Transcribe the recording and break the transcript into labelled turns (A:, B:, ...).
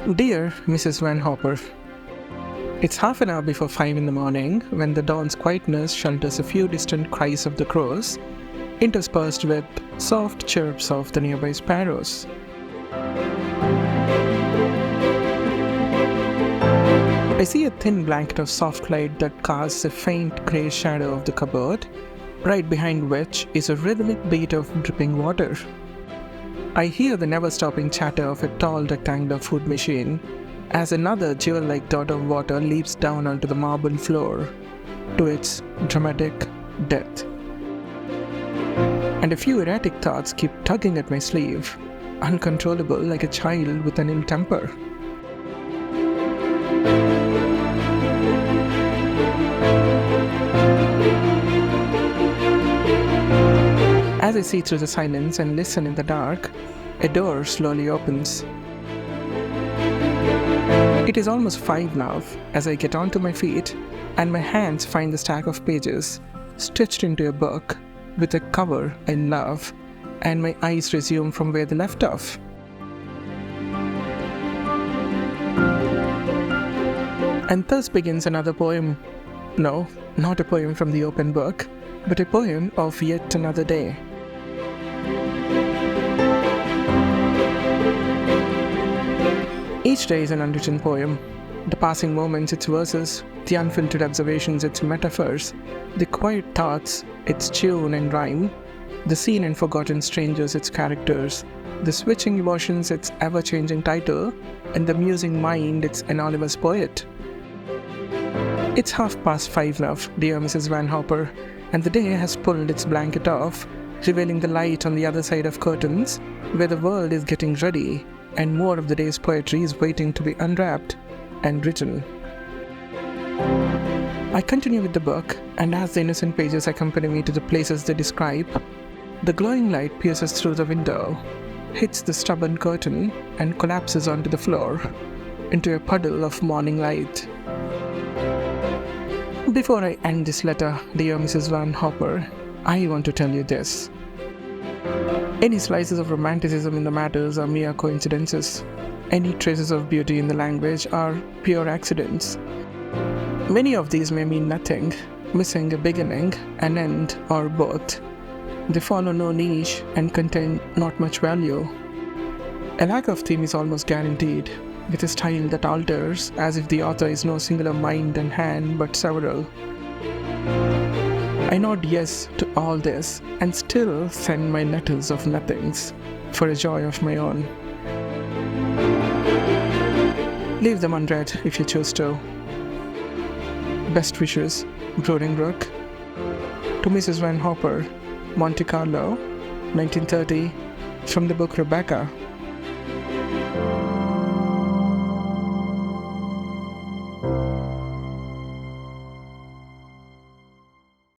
A: Dear Mrs. Van Hopper, it's half an hour before 5 in the morning when the dawn's quietness shelters a few distant cries of the crows, interspersed with soft chirps of the nearby sparrows. I see a thin blanket of soft light that casts a faint grey shadow of the cupboard, right behind which is a rhythmic beat of dripping water. I hear the never-stopping chatter of a tall rectangular food machine as another jewel-like dot of water leaps down onto the marble floor to its dramatic death. And a few erratic thoughts keep tugging at my sleeve, uncontrollable like a child with an ill temper. As I see through the silence and listen in the dark, a door slowly opens. It is almost 5 now as I get onto my feet and my hands find the stack of pages stitched into a book with a cover I love, and my eyes resume from where they left off. And thus begins another poem. No, not a poem from the open book, but a poem of yet another day. Each day is an unwritten poem. The passing moments, its verses, the unfiltered observations, its metaphors, the quiet thoughts, its tune and rhyme, the seen and forgotten strangers, its characters, the switching emotions, its ever-changing title, and the musing mind, its anonymous poet. It's 5:30 now, dear Mrs. Van Hopper, and the day has pulled its blanket off, revealing the light on the other side of curtains, where the world is getting ready, and more of the day's poetry is waiting to be unwrapped and written. I continue with the book, and as the innocent pages accompany me to the places they describe, the glowing light pierces through the window, hits the stubborn curtain, and collapses onto the floor, into a puddle of morning light. Before I end this letter, dear Mrs. Van Hopper, I want to tell you this. Any slices of romanticism in the matters are mere coincidences. Any traces of beauty in the language are pure accidents. Many of these may mean nothing, missing a beginning, an end, or both. They follow no niche and contain not much value. A lack of theme is almost guaranteed, with a style that alters as if the author is no singular mind and hand but several. I nod yes to all this and still send my letters of nothings for a joy of my own. Leave them unread if you choose to. Best wishes, Broadingbrook. To Mrs. Van Hopper, Monte Carlo, 1930, from the book Rebecca.